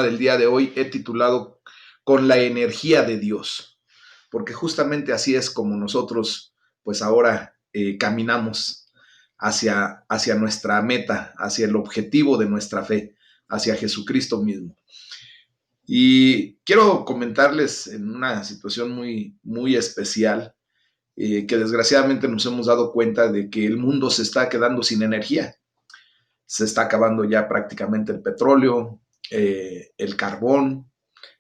del día de hoy he titulado Con la energía de Dios, porque justamente así es como nosotros pues ahora caminamos hacia nuestra meta, hacia el objetivo de nuestra fe, hacia Jesucristo mismo. Y quiero comentarles en una situación muy especial, que desgraciadamente nos hemos dado cuenta de que el mundo se está quedando sin energía. Se está acabando ya prácticamente el petróleo, el carbón,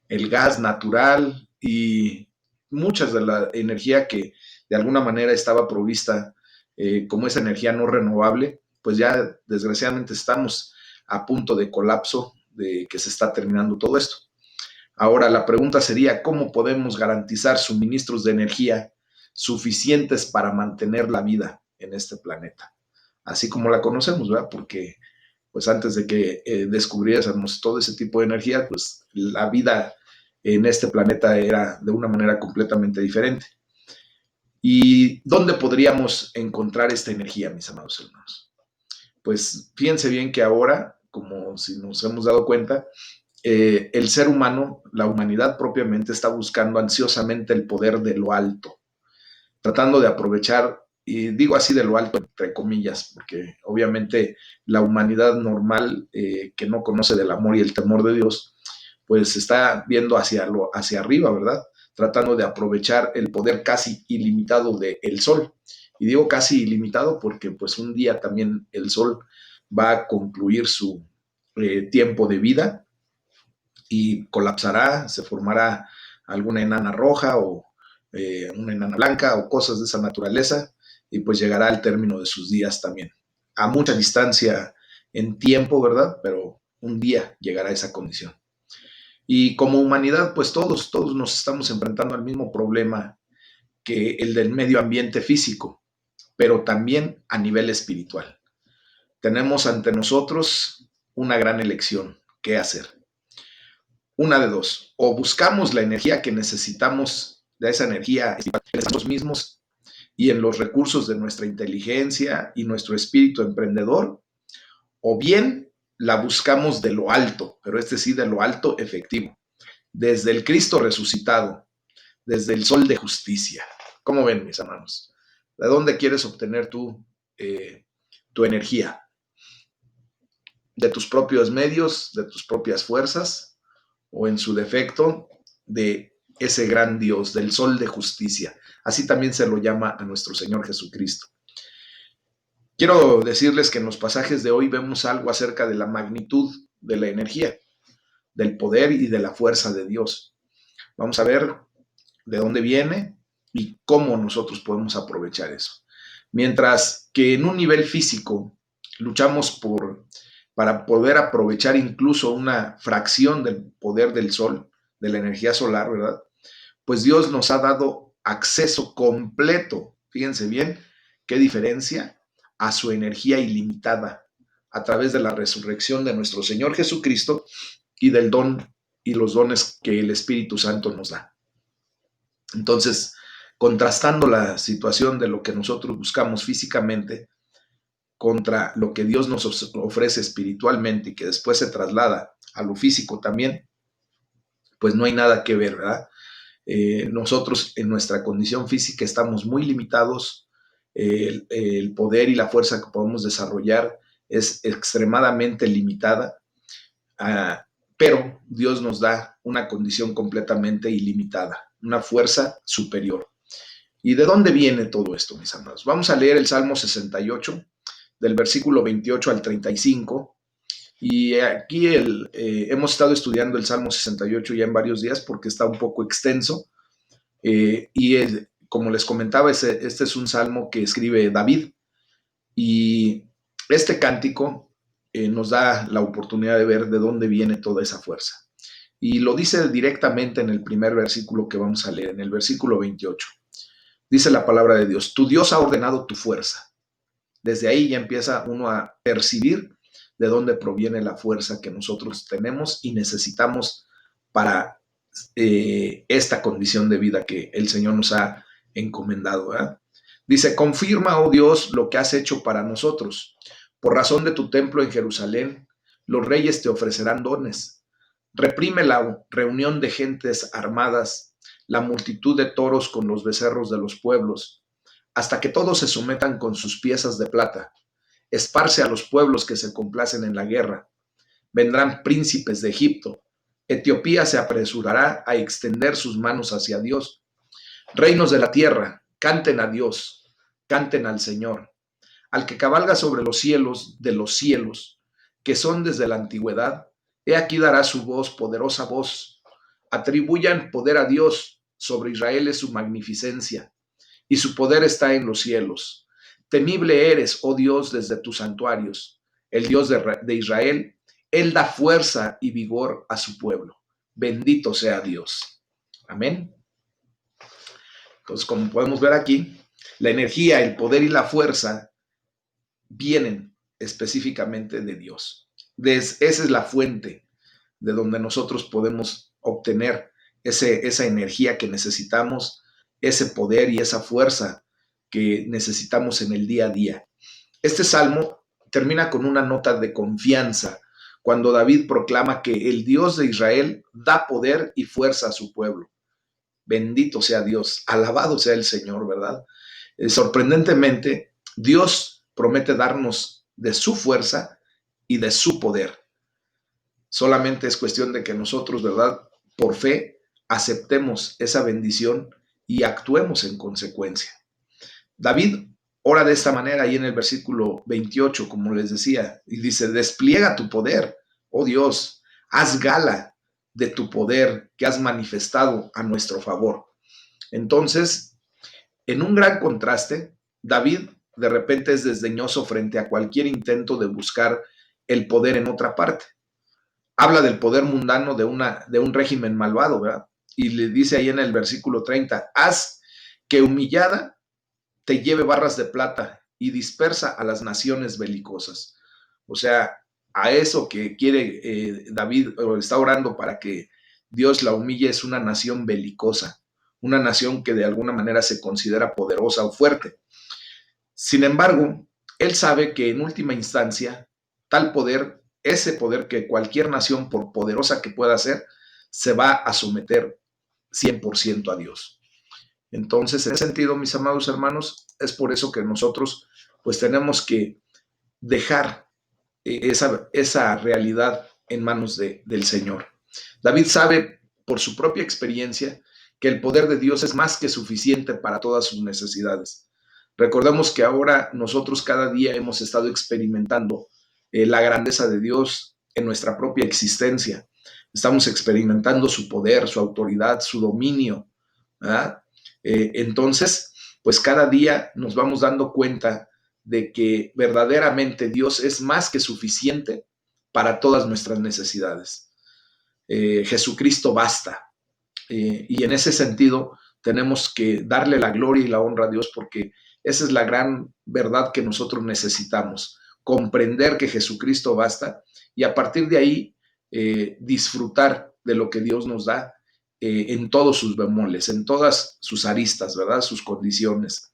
el gas natural y muchas de la energía que de alguna manera estaba provista como esa energía no renovable, pues ya desgraciadamente estamos a punto de colapso, de que se está terminando todo esto. Ahora la pregunta sería, ¿cómo podemos garantizar suministros de energía suficientes para mantener la vida en este planeta? Así como la conocemos, ¿verdad? Porque pues antes de que descubriésemos todo ese tipo de energía, pues la vida en este planeta era de una manera completamente diferente. ¿Y dónde podríamos encontrar esta energía, mis amados hermanos? Pues fíjense bien que ahora, como si nos hemos dado cuenta, el ser humano, la humanidad propiamente, está buscando ansiosamente el poder de lo alto, tratando de aprovechar, y digo así de lo alto, entre comillas, porque obviamente la humanidad normal, que no conoce del amor y el temor de Dios, pues está viendo hacia arriba, ¿verdad? Tratando de aprovechar el poder casi ilimitado del sol. Y digo casi ilimitado porque pues un día también el sol va a concluir su tiempo de vida y colapsará, se formará alguna enana roja o una enana blanca o cosas de esa naturaleza, y pues llegará al término de sus días también. A mucha distancia en tiempo, ¿verdad? Pero un día llegará a esa condición. Y como humanidad, pues todos nos estamos enfrentando al mismo problema que el del medio ambiente físico, pero también a nivel espiritual. Tenemos ante nosotros una gran elección: ¿qué hacer? Una de dos: o buscamos la energía que necesitamos, de esa energía en nosotros mismos y en los recursos de nuestra inteligencia y nuestro espíritu emprendedor, o bien la buscamos de lo alto, pero es decir, de lo alto efectivo, desde el Cristo resucitado, desde el sol de justicia. ¿Cómo ven, mis hermanos? ¿De dónde quieres obtener tu energía? ¿De tus propios medios, de tus propias fuerzas, o en su defecto de ese gran Dios, del sol de justicia? Así también se lo llama a nuestro Señor Jesucristo. Quiero decirles que en los pasajes de hoy vemos algo acerca de la magnitud de la energía, del poder y de la fuerza de Dios. Vamos a ver de dónde viene y cómo nosotros podemos aprovechar eso. Mientras que en un nivel físico luchamos para poder aprovechar incluso una fracción del poder del sol, de la energía solar, ¿verdad? Pues Dios nos ha dado acceso completo, fíjense bien, qué diferencia, a su energía ilimitada a través de la resurrección de nuestro Señor Jesucristo y del don y los dones que el Espíritu Santo nos da. Entonces, contrastando la situación de lo que nosotros buscamos físicamente contra lo que Dios nos ofrece espiritualmente y que después se traslada a lo físico también, pues no hay nada que ver, ¿verdad? Nosotros en nuestra condición física estamos muy limitados, el poder y la fuerza que podemos desarrollar es extremadamente limitada, uh, pero Dios nos da una condición completamente ilimitada, una fuerza superior. ¿Y de dónde viene todo esto, mis amados? Vamos a leer el Salmo 68, del versículo 28 al 35. Y aquí hemos estado estudiando el Salmo 68 ya en varios días porque está un poco extenso. Como les comentaba, este es un salmo que escribe David. Y este cántico nos da la oportunidad de ver de dónde viene toda esa fuerza. Y lo dice directamente en el primer versículo que vamos a leer, en el versículo 28. Dice la palabra de Dios: tu Dios ha ordenado tu fuerza. Desde ahí ya empieza uno a percibir de dónde proviene la fuerza que nosotros tenemos y necesitamos para esta condición de vida que el Señor nos ha encomendado, ¿verdad? Dice: confirma, oh Dios, lo que has hecho para nosotros. Por razón de tu templo en Jerusalén, los reyes te ofrecerán dones. Reprime la reunión de gentes armadas, la multitud de toros con los becerros de los pueblos, hasta que todos se sometan con sus piezas de plata. Esparce a los pueblos que se complacen en la guerra. Vendrán príncipes de Egipto. Etiopía se apresurará a extender sus manos hacia Dios. Reinos de la tierra, canten a Dios, canten al Señor, al que cabalga sobre los cielos de los cielos, que son desde la antigüedad. He aquí dará su voz, poderosa voz. Atribuyan poder a Dios, sobre Israel es su magnificencia, y su poder está en los cielos. Temible eres, oh Dios, desde tus santuarios, el Dios de Israel. Él da fuerza y vigor a su pueblo. Bendito sea Dios. Amén. Entonces, como podemos ver aquí, la energía, el poder y la fuerza vienen específicamente de Dios. Esa es la fuente de donde nosotros podemos obtener esa energía que necesitamos, ese poder y esa fuerza que necesitamos en el día a día. Este salmo termina con una nota de confianza cuando David proclama que el Dios de Israel da poder y fuerza a su pueblo. Bendito sea Dios, alabado sea el Señor, ¿verdad? Sorprendentemente, Dios promete darnos de su fuerza y de su poder. Solamente es cuestión de que nosotros, ¿verdad? Por fe, aceptemos esa bendición y actuemos en consecuencia. David ora de esta manera ahí en el versículo 28, como les decía, y dice, despliega tu poder, oh Dios, haz gala de tu poder que has manifestado a nuestro favor. Entonces, en un gran contraste, David de repente es desdeñoso frente a cualquier intento de buscar el poder en otra parte. Habla del poder mundano de un régimen malvado, ¿verdad? Y le dice ahí en el versículo 30, haz que humillada te lleve barras de plata y dispersa a las naciones belicosas. O sea, a eso que quiere David, o está orando para que Dios la humille, es una nación belicosa, una nación que de alguna manera se considera poderosa o fuerte. Sin embargo, él sabe que en última instancia, tal poder, ese poder que cualquier nación, por poderosa que pueda ser, se va a someter 100% a Dios. Entonces, en ese sentido, mis amados hermanos, es por eso que nosotros pues tenemos que dejar esa realidad en manos del Señor. David sabe por su propia experiencia que el poder de Dios es más que suficiente para todas sus necesidades. Recordemos que ahora nosotros cada día hemos estado experimentando la grandeza de Dios en nuestra propia existencia. Estamos experimentando su poder, su autoridad, su dominio, ¿verdad? Entonces, pues cada día nos vamos dando cuenta de que verdaderamente Dios es más que suficiente para todas nuestras necesidades. Jesucristo basta. Y en ese sentido tenemos que darle la gloria y la honra a Dios porque esa es la gran verdad que nosotros necesitamos, comprender que Jesucristo basta y a partir de ahí disfrutar de lo que Dios nos da en todos sus bemoles, en todas sus aristas, ¿verdad? Sus condiciones.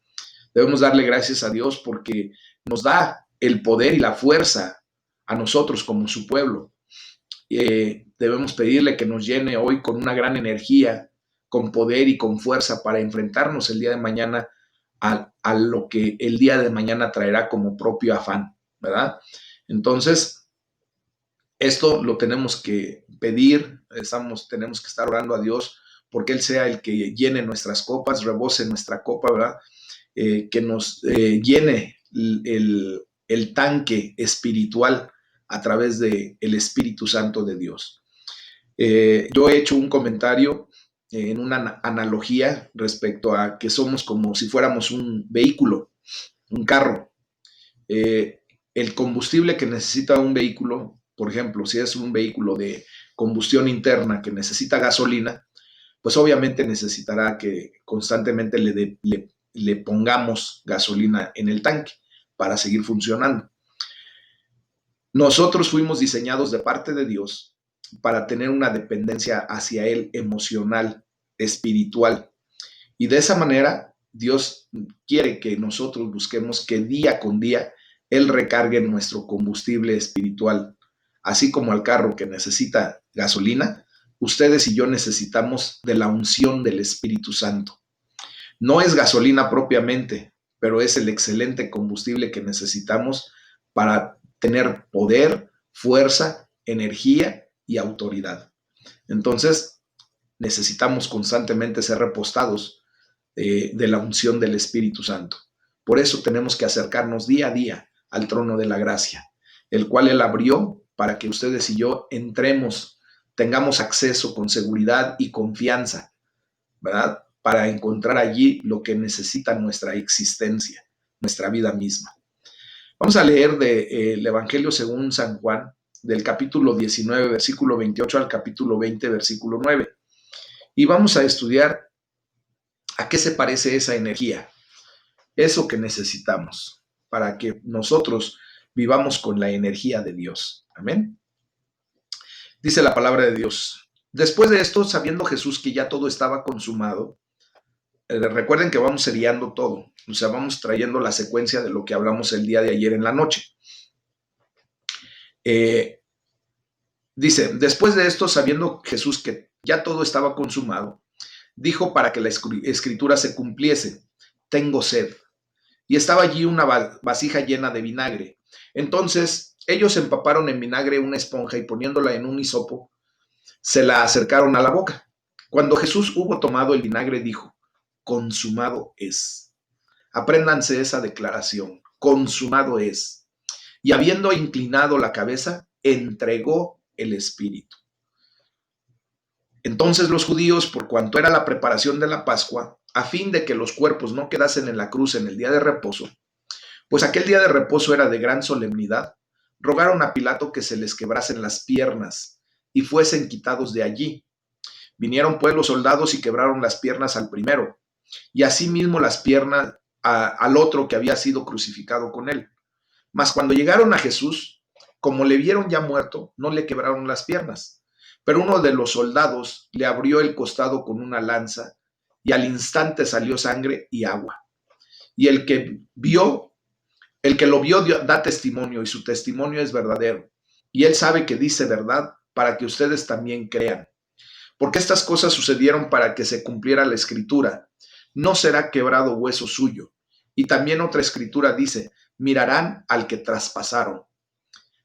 Debemos darle gracias a Dios porque nos da el poder y la fuerza a nosotros como su pueblo. Debemos pedirle que nos llene hoy con una gran energía, con poder y con fuerza para enfrentarnos el día de mañana a lo que el día de mañana traerá como propio afán, ¿verdad? Entonces, esto lo tenemos que pedir, tenemos que estar orando a Dios porque Él sea el que llene nuestras copas, rebose nuestra copa, ¿verdad? Que nos llene el tanque espiritual a través del Espíritu Santo de Dios. Yo he hecho un comentario en una analogía respecto a que somos como si fuéramos un vehículo, un carro. El combustible que necesita un vehículo, por ejemplo, si es un vehículo de combustión interna que necesita gasolina, pues obviamente necesitará que constantemente le pongamos gasolina en el tanque para seguir funcionando. Nosotros fuimos diseñados de parte de Dios para tener una dependencia hacia Él emocional, espiritual. Y de esa manera, Dios quiere que nosotros busquemos que día con día Él recargue nuestro combustible espiritual así como al carro que necesita gasolina, ustedes y yo necesitamos de la unción del Espíritu Santo. No es gasolina propiamente, pero es el excelente combustible que necesitamos para tener poder, fuerza, energía y autoridad. Entonces, necesitamos constantemente ser repostados de la unción del Espíritu Santo. Por eso tenemos que acercarnos día a día al trono de la gracia, el cual Él abrió para que ustedes y yo entremos, tengamos acceso con seguridad y confianza, ¿verdad? Para encontrar allí lo que necesita nuestra existencia, nuestra vida misma. Vamos a leer del Evangelio según San Juan, del capítulo 19, versículo 28 al capítulo 20, versículo 9. Y vamos a estudiar a qué se parece esa energía, eso que necesitamos para que nosotros vivamos con la energía de Dios. Amén. Dice la palabra de Dios. Después de esto, sabiendo Jesús que ya todo estaba consumado, recuerden que vamos seriando todo, o sea, vamos trayendo la secuencia de lo que hablamos el día de ayer en la noche. Dice, después de esto, sabiendo Jesús que ya todo estaba consumado, dijo para que la escritura se cumpliese, tengo sed. Y estaba allí una vasija llena de vinagre. Entonces ellos empaparon en vinagre una esponja y poniéndola en un hisopo, se la acercaron a la boca. Cuando Jesús hubo tomado el vinagre, dijo, consumado es. Apréndanse esa declaración, consumado es. Y habiendo inclinado la cabeza, entregó el espíritu. Entonces los judíos, por cuanto era la preparación de la Pascua, a fin de que los cuerpos no quedasen en la cruz en el día de reposo, pues aquel día de reposo era de gran solemnidad, rogaron a Pilato que se les quebrasen las piernas y fuesen quitados de allí. Vinieron pues los soldados y quebraron las piernas al primero, y asimismo las piernas al otro que había sido crucificado con él. Mas cuando llegaron a Jesús, como le vieron ya muerto, no le quebraron las piernas. Pero uno de los soldados le abrió el costado con una lanza, y al instante salió sangre y agua. Y el que lo vio da testimonio, y su testimonio es verdadero. Y él sabe que dice verdad para que ustedes también crean. Porque estas cosas sucedieron para que se cumpliera la escritura. No será quebrado hueso suyo. Y también otra escritura dice, mirarán al que traspasaron.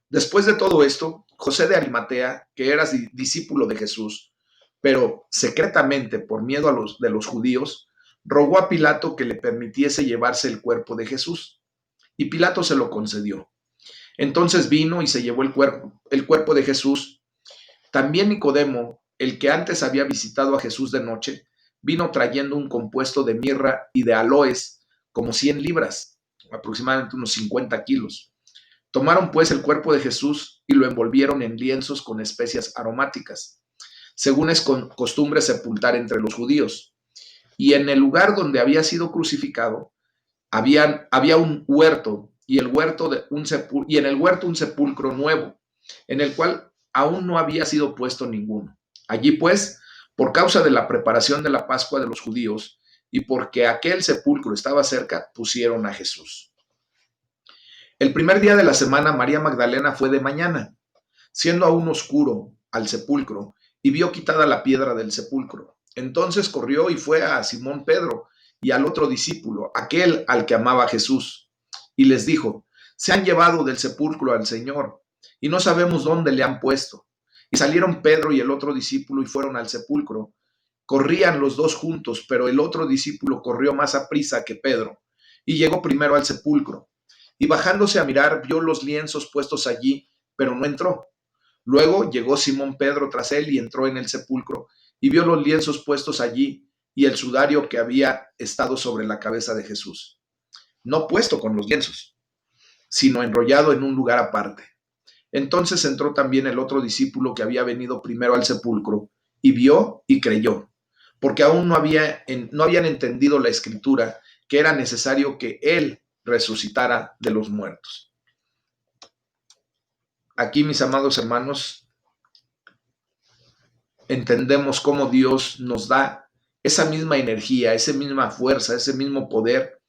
Después de todo esto, José de Arimatea, que era discípulo de Jesús, pero secretamente por miedo de los judíos, rogó a Pilato que le permitiese llevarse el cuerpo de Jesús. Y Pilato se lo concedió. Entonces vino y se llevó el cuerpo de Jesús. También Nicodemo, el que antes había visitado a Jesús de noche, vino trayendo un compuesto de mirra y de aloes, como 100 libras, aproximadamente unos 50 kilos. Tomaron pues el cuerpo de Jesús y lo envolvieron en lienzos con especias aromáticas, según es costumbre sepultar entre los judíos. Y en el lugar donde había sido crucificado, había un huerto, y en el huerto un sepulcro nuevo, en el cual aún no había sido puesto ninguno. Allí pues, por causa de la preparación de la Pascua de los judíos, y porque aquel sepulcro estaba cerca, pusieron a Jesús. El primer día de la semana, María Magdalena fue de mañana, siendo aún oscuro, al sepulcro, y vio quitada la piedra del sepulcro. Entonces corrió y fue a Simón Pedro y al otro discípulo, aquel al que amaba Jesús, y les dijo, se han llevado del sepulcro al Señor, y no sabemos dónde le han puesto. Y salieron Pedro y el otro discípulo y fueron al sepulcro. Corrían los dos juntos, pero el otro discípulo corrió más aprisa que Pedro, y llegó primero al sepulcro. Y bajándose a mirar, vio los lienzos puestos allí, pero no entró. Luego llegó Simón Pedro tras él y entró en el sepulcro, y vio los lienzos puestos allí, y el sudario que había estado sobre la cabeza de Jesús, no puesto con los lienzos, sino enrollado en un lugar aparte. Entonces entró también el otro discípulo que había venido primero al sepulcro, y vio y creyó, porque aún no habían entendido la escritura, que era necesario que él resucitara de los muertos. Aquí, mis amados hermanos, entendemos cómo Dios nos da esa misma energía, esa misma fuerza, ese mismo poder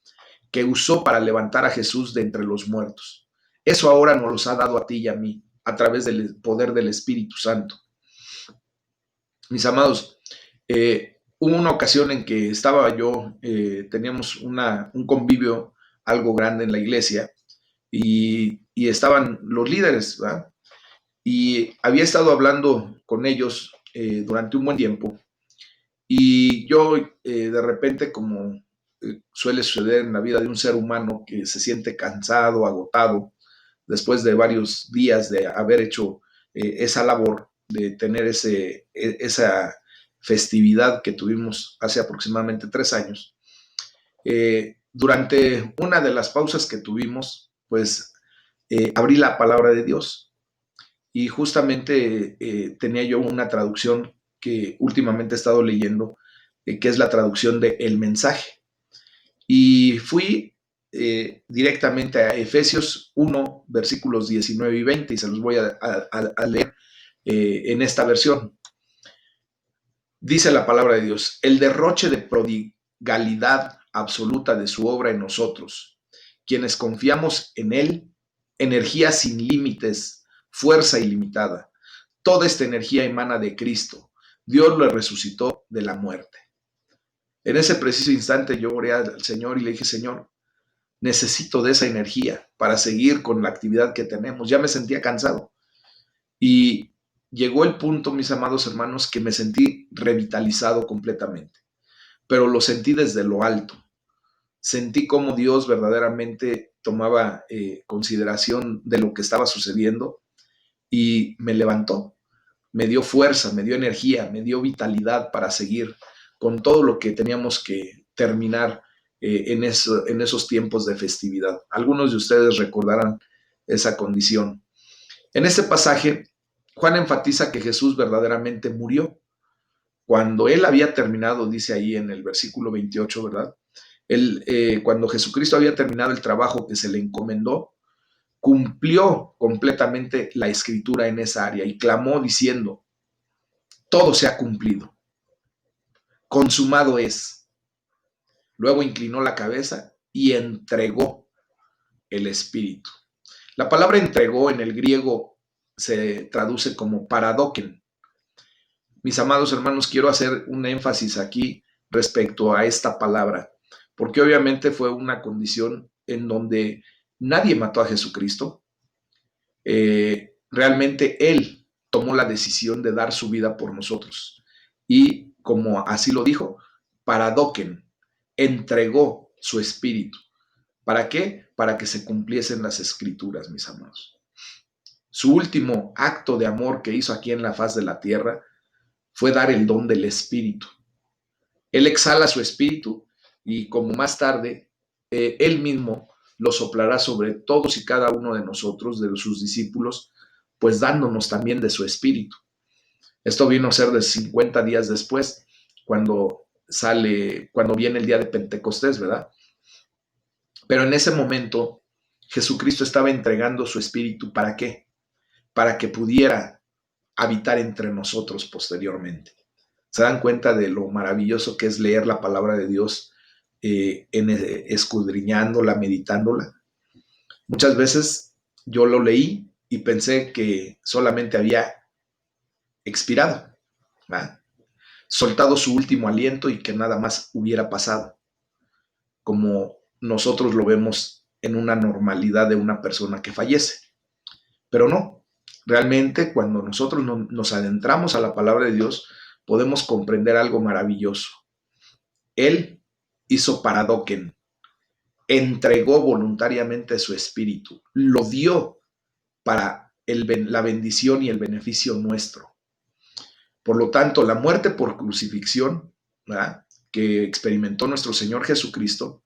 que usó para levantar a Jesús de entre los muertos. Eso ahora nos los ha dado a ti y a mí, a través del poder del Espíritu Santo. Mis amados, hubo una ocasión en que estaba yo, teníamos un convivio algo grande en la iglesia y estaban los líderes, ¿verdad? Y había estado hablando con ellos durante un buen tiempo y yo de repente, como suele suceder en la vida de un ser humano que se siente cansado, agotado, después de varios días de haber hecho esa labor, de tener esa festividad que tuvimos hace aproximadamente 3 años, durante una de las pausas que tuvimos, pues abrí la palabra de Dios y justamente tenía yo una traducción que últimamente he estado leyendo, que es la traducción de El Mensaje. Y fui directamente a Efesios 1, versículos 19 y 20, y se los voy a leer en esta versión. Dice la palabra de Dios: el derroche de prodigalidad absoluta de su obra en nosotros, quienes confiamos en Él, energía sin límites, fuerza ilimitada. Toda esta energía emana de Cristo. Dios lo resucitó de la muerte. En ese preciso instante yo oré al Señor y le dije: Señor, necesito de esa energía para seguir con la actividad que tenemos. Ya me sentía cansado. Y llegó el punto, mis amados hermanos, que me sentí revitalizado completamente. Pero lo sentí desde lo alto. Sentí como Dios verdaderamente tomaba consideración de lo que estaba sucediendo y me levantó, me dio fuerza, me dio energía, me dio vitalidad para seguir con todo lo que teníamos que terminar en esos tiempos de festividad. Algunos de ustedes recordarán esa condición. En este pasaje, Juan enfatiza que Jesús verdaderamente murió. Cuando él había terminado, dice ahí en el versículo 28, ¿verdad? Cuando Jesucristo había terminado el trabajo que se le encomendó, cumplió completamente la escritura en esa área y clamó diciendo: todo se ha cumplido, consumado es. Luego inclinó la cabeza y entregó el Espíritu. La palabra entregó en el griego se traduce como paradoken. Mis amados hermanos, quiero hacer un énfasis aquí respecto a esta palabra, porque obviamente fue una condición en donde nadie mató a Jesucristo. Realmente Él tomó la decisión de dar su vida por nosotros. Y como así lo dijo, paradoken, entregó su espíritu. ¿Para qué? Para que se cumpliesen las escrituras, mis amados. Su último acto de amor que hizo aquí en la faz de la tierra fue dar el don del espíritu. Él exhala su espíritu y como más tarde, él mismo lo soplará sobre todos y cada uno de nosotros, de sus discípulos, pues dándonos también de su espíritu. Esto vino a ser de 50 días después, cuando viene el día de Pentecostés, ¿verdad? Pero en ese momento, Jesucristo estaba entregando su espíritu, ¿para qué? Para que pudiera habitar entre nosotros posteriormente. ¿Se dan cuenta de lo maravilloso que es leer la palabra de Dios, escudriñándola, meditándola? Muchas veces yo lo leí y pensé que solamente había expirado, ¿verdad? Soltado su último aliento y que nada más hubiera pasado, como nosotros lo vemos en una normalidad de una persona que fallece. Pero no, realmente cuando nosotros nos adentramos a la palabra de Dios, podemos comprender algo maravilloso. Él hizo paradoken, entregó voluntariamente su espíritu, lo dio para la bendición y el beneficio nuestro. Por lo tanto, la muerte por crucifixión, ¿verdad?, que experimentó nuestro Señor Jesucristo,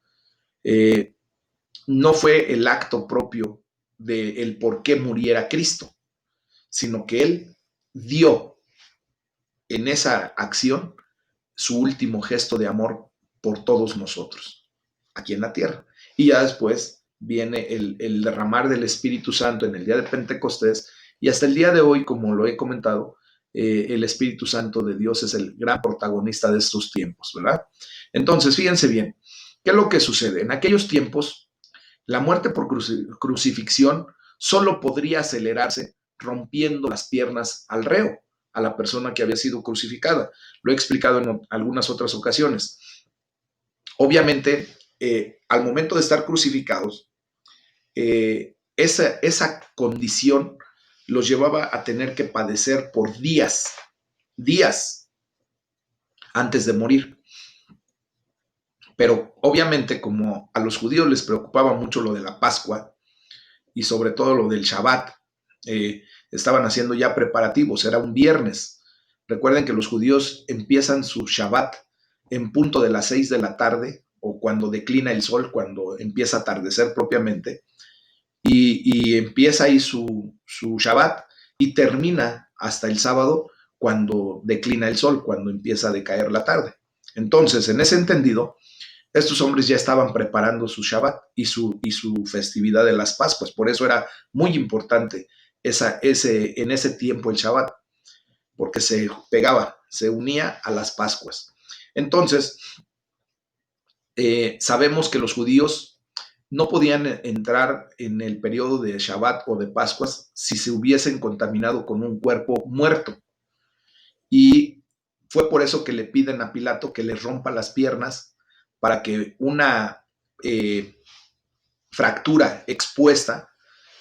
no fue el acto propio del por qué muriera Cristo, sino que Él dio en esa acción su último gesto de amor por todos nosotros, aquí en la tierra. Y ya después viene el derramar del Espíritu Santo en el día de Pentecostés, y hasta el día de hoy, como lo he comentado, el Espíritu Santo de Dios es el gran protagonista de estos tiempos, ¿verdad? Entonces, fíjense bien, ¿qué es lo que sucede? En aquellos tiempos, la muerte por crucifixión solo podría acelerarse rompiendo las piernas al reo, a la persona que había sido crucificada. Lo he explicado en algunas otras ocasiones. Obviamente, al momento de estar crucificados, esa condición los llevaba a tener que padecer por días antes de morir. Pero obviamente, como a los judíos les preocupaba mucho lo de la Pascua y sobre todo lo del Shabbat, estaban haciendo ya preparativos, era un viernes. Recuerden que los judíos empiezan su Shabbat en punto de las 6 de la tarde o cuando declina el sol, cuando empieza a atardecer propiamente, y empieza ahí su Shabbat y termina hasta el sábado cuando declina el sol, cuando empieza a decaer la tarde. Entonces, en ese entendido, estos hombres ya estaban preparando su Shabbat y su festividad de las Pascuas. Por eso era muy importante en ese tiempo el Shabbat, porque se pegaba, se unía a las Pascuas. Entonces, sabemos que los judíos no podían entrar en el periodo de Shabbat o de Pascuas si se hubiesen contaminado con un cuerpo muerto. Y fue por eso que le piden a Pilato que les rompa las piernas para que una fractura expuesta,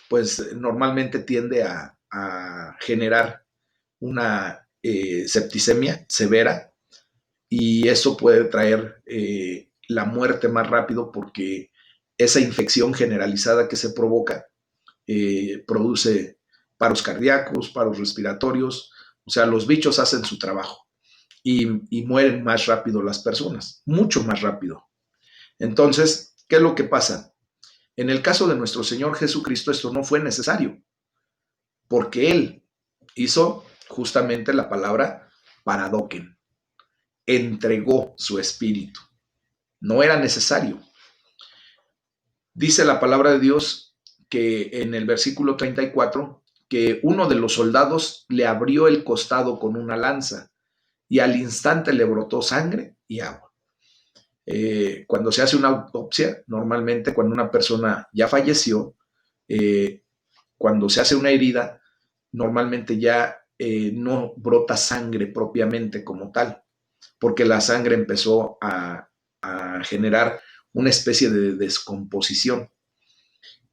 pues normalmente tiende a generar una septicemia severa, y eso puede traer la muerte más rápido porque esa infección generalizada que se provoca produce paros cardíacos, paros respiratorios, o sea, los bichos hacen su trabajo y mueren más rápido las personas, mucho más rápido. Entonces, ¿qué es lo que pasa? En el caso de nuestro Señor Jesucristo esto no fue necesario, porque Él hizo justamente la palabra paradoken, entregó su espíritu. No era necesario. Dice la palabra de Dios que en el versículo 34, que uno de los soldados le abrió el costado con una lanza y al instante le brotó sangre y agua. Cuando se hace una autopsia, normalmente cuando una persona ya falleció, cuando se hace una herida, normalmente ya no brota sangre propiamente como tal, porque la sangre empezó a generar una especie de descomposición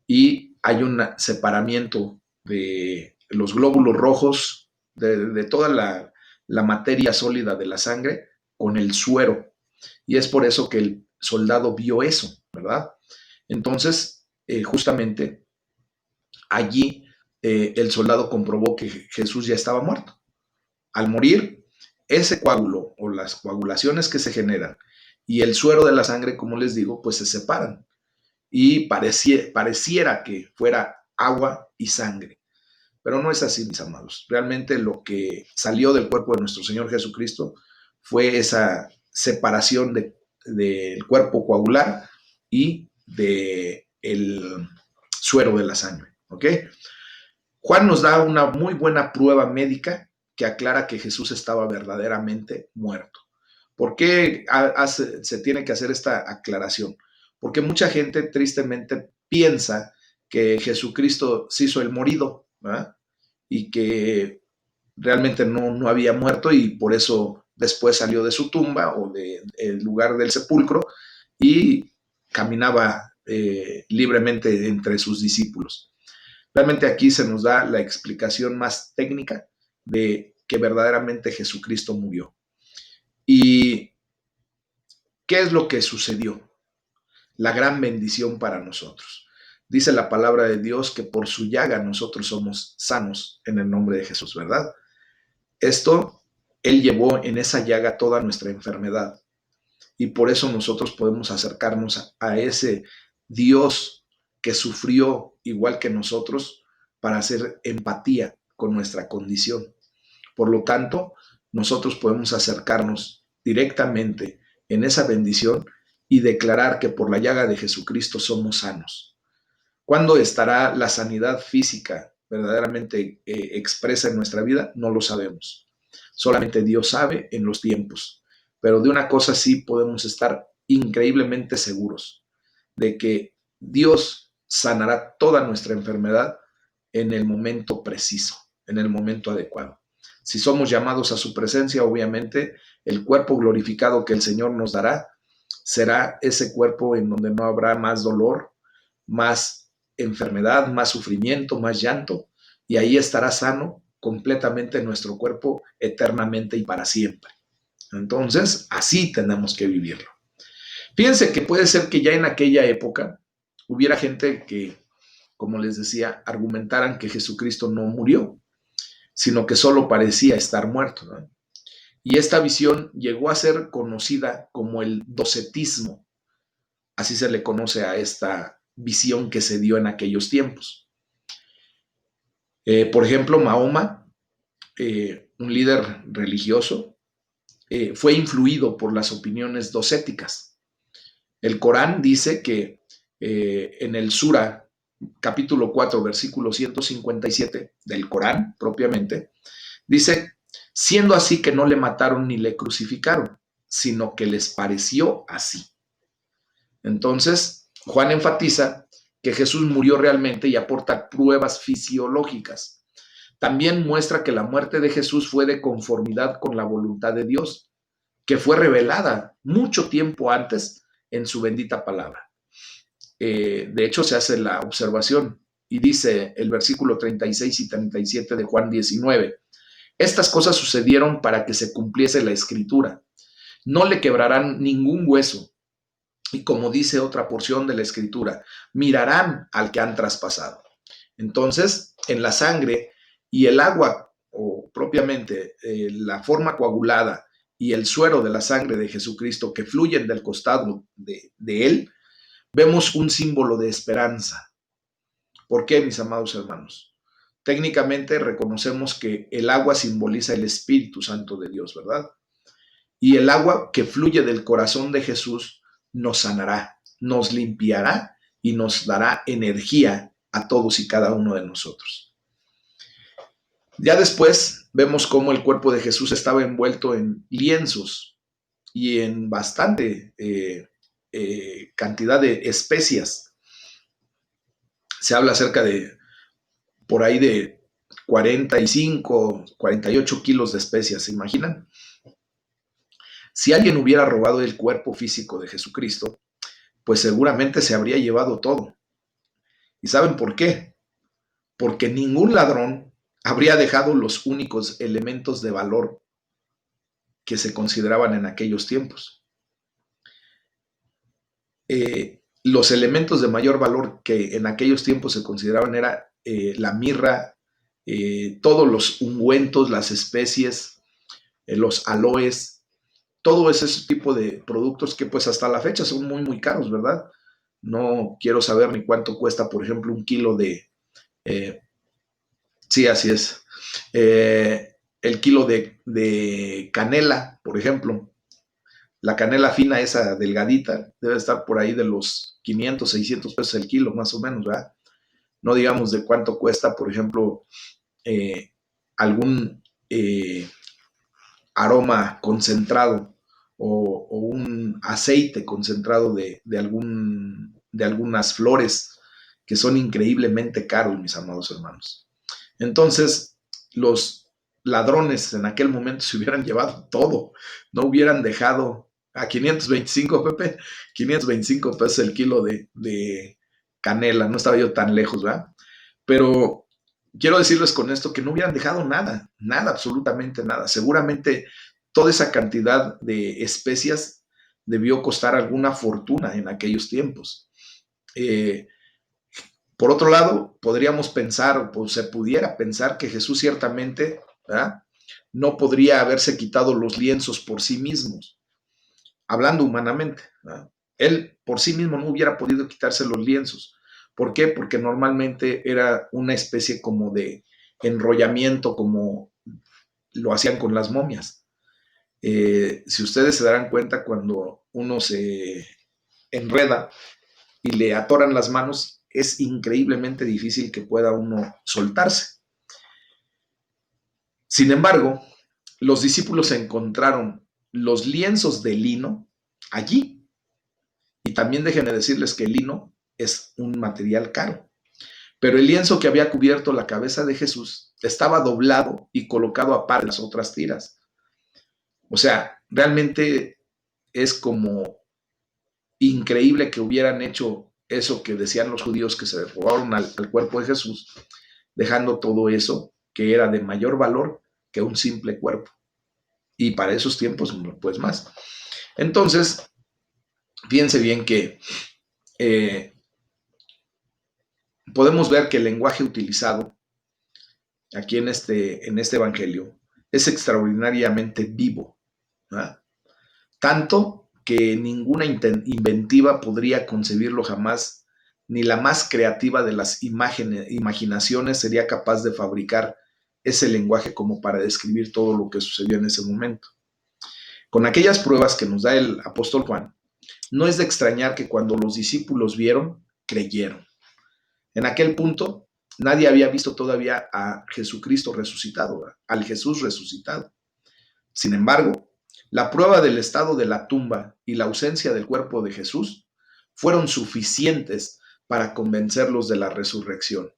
y hay un separamiento de los glóbulos rojos, de toda la materia sólida de la sangre con el suero. Y es por eso que el soldado vio eso, ¿verdad? Entonces, justamente allí el soldado comprobó que Jesús ya estaba muerto. Al morir, ese coágulo o las coagulaciones que se generan y el suero de la sangre, como les digo, pues se separan y pareciera que fuera agua y sangre. Pero no es así, mis amados. Realmente lo que salió del cuerpo de nuestro Señor Jesucristo fue esa separación del cuerpo coagular y del suero de la sangre. ¿Ok? Juan nos da una muy buena prueba médica que aclara que Jesús estaba verdaderamente muerto. ¿Por qué se tiene que hacer esta aclaración? Porque mucha gente tristemente piensa que Jesucristo se hizo el morido, ¿verdad? Y que realmente no había muerto y por eso después salió de su tumba o del lugar del sepulcro y caminaba libremente entre sus discípulos. Realmente aquí se nos da la explicación más técnica de que verdaderamente Jesucristo murió. ¿Y qué es lo que sucedió? La gran bendición para nosotros. Dice la palabra de Dios que por su llaga nosotros somos sanos en el nombre de Jesús, ¿verdad? Esto, Él llevó en esa llaga toda nuestra enfermedad y por eso nosotros podemos acercarnos a ese Dios que sufrió igual que nosotros para hacer empatía con nuestra condición. Por lo tanto, nosotros podemos acercarnos directamente en esa bendición y declarar que por la llaga de Jesucristo somos sanos. ¿Cuándo estará la sanidad física verdaderamente expresa en nuestra vida? No lo sabemos. Solamente Dios sabe en los tiempos. Pero de una cosa sí podemos estar increíblemente seguros, de que Dios sanará toda nuestra enfermedad en el momento preciso, en el momento adecuado. Si somos llamados a su presencia, obviamente el cuerpo glorificado que el Señor nos dará será ese cuerpo en donde no habrá más dolor, más enfermedad, más sufrimiento, más llanto, y ahí estará sano completamente nuestro cuerpo eternamente y para siempre. Entonces, así tenemos que vivirlo. Fíjense que puede ser que ya en aquella época hubiera gente que, como les decía, argumentaran que Jesucristo no murió, sino que solo parecía estar muerto, ¿no? Y esta visión llegó a ser conocida como el docetismo. Así se le conoce a esta visión que se dio en aquellos tiempos. Por ejemplo, Mahoma, un líder religioso, fue influido por las opiniones docéticas. El Corán dice que en el Sura, capítulo 4, versículo 157 del Corán propiamente, dice, siendo así que no le mataron ni le crucificaron, sino que les pareció así. Entonces, Juan enfatiza que Jesús murió realmente y aporta pruebas fisiológicas. También muestra que la muerte de Jesús fue de conformidad con la voluntad de Dios, que fue revelada mucho tiempo antes en su bendita palabra. De hecho, se hace la observación y dice el versículo 36 y 37 de Juan 19, estas cosas sucedieron para que se cumpliese la escritura. No le quebrarán ningún hueso. Y como dice otra porción de la escritura, mirarán al que han traspasado. Entonces, en la sangre y el agua, o propiamente la forma coagulada y el suero de la sangre de Jesucristo que fluyen del costado de él, vemos un símbolo de esperanza. ¿Por qué, mis amados hermanos? Técnicamente reconocemos que el agua simboliza el Espíritu Santo de Dios, ¿verdad? Y el agua que fluye del corazón de Jesús nos sanará, nos limpiará y nos dará energía a todos y cada uno de nosotros. Ya después vemos cómo el cuerpo de Jesús estaba envuelto en lienzos y en bastante cantidad de especias. Se habla acerca de por ahí de 45, 48 kilos de especias, ¿se imaginan? Si alguien hubiera robado el cuerpo físico de Jesucristo, pues seguramente se habría llevado todo. ¿Y saben por qué? Porque ningún ladrón habría dejado los únicos elementos de valor que se consideraban en aquellos tiempos. Los elementos de mayor valor que en aquellos tiempos se consideraban era la mirra, todos los ungüentos, las especies, los aloes, todo ese tipo de productos que pues hasta la fecha son muy, muy caros, ¿verdad? No quiero saber ni cuánto cuesta, por ejemplo, un kilo de... Sí, así es. El kilo de canela, por ejemplo. La canela fina, esa delgadita, debe estar por ahí de los 500, 600 pesos el kilo, más o menos, ¿verdad? No digamos de cuánto cuesta, por ejemplo, algún aroma concentrado o un aceite concentrado de algunas flores que son increíblemente caros, mis amados hermanos. Entonces, los ladrones en aquel momento se hubieran llevado todo, no hubieran dejado a 525, Pepe, 525 pesos el kilo de canela, no estaba yo tan lejos, ¿verdad? Pero quiero decirles con esto que no hubieran dejado nada, nada, absolutamente nada. Seguramente toda esa cantidad de especias debió costar alguna fortuna en aquellos tiempos. Por otro lado, podríamos pensar, o se pudiera pensar que Jesús ciertamente, ¿verdad?, no podría haberse quitado los lienzos por sí mismos, hablando humanamente, ¿verdad? Él por sí mismo no hubiera podido quitarse los lienzos. ¿Por qué? Porque normalmente era una especie como de enrollamiento, como lo hacían con las momias. Si ustedes se darán cuenta, cuando uno se enreda y le atoran las manos, es increíblemente difícil que pueda uno soltarse. Sin embargo, los discípulos encontraron los lienzos de lino allí. Y también déjenme decirles que el lino es un material caro. Pero el lienzo que había cubierto la cabeza de Jesús estaba doblado y colocado a par de las otras tiras. O sea, realmente es como increíble que hubieran hecho eso que decían los judíos, que se robaron al cuerpo de Jesús, dejando todo eso que era de mayor valor que un simple cuerpo. Y para esos tiempos, pues más. Entonces, fíjense bien que podemos ver que el lenguaje utilizado aquí en este evangelio es extraordinariamente vivo, ¿verdad? Tanto que ninguna inventiva podría concebirlo jamás, ni la más creativa de las imaginaciones sería capaz de fabricar ese lenguaje como para describir todo lo que sucedió en ese momento. Con aquellas pruebas que nos da el apóstol Juan, no es de extrañar que cuando los discípulos vieron, creyeron. En aquel punto, nadie había visto todavía a Jesucristo resucitado, al Jesús resucitado. Sin embargo, la prueba del estado de la tumba y la ausencia del cuerpo de Jesús fueron suficientes para convencerlos de la resurrección.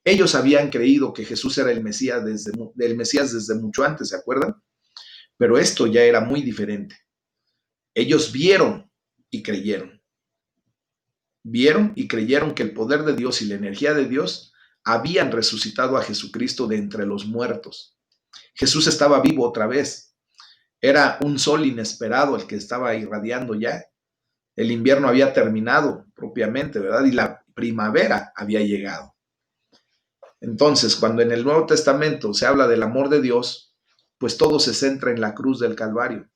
Ellos habían creído que Jesús era el Mesías desde mucho antes, ¿se acuerdan? Pero esto ya era muy diferente. Ellos vieron y creyeron. Vieron y creyeron que el poder de Dios y la energía de Dios habían resucitado a Jesucristo de entre los muertos. Jesús estaba vivo otra vez. Era un sol inesperado el que estaba irradiando ya. El invierno había terminado propiamente, ¿verdad? Y la primavera había llegado. Entonces, cuando en el Nuevo Testamento se habla del amor de Dios, pues todo se centra en la cruz del Calvario.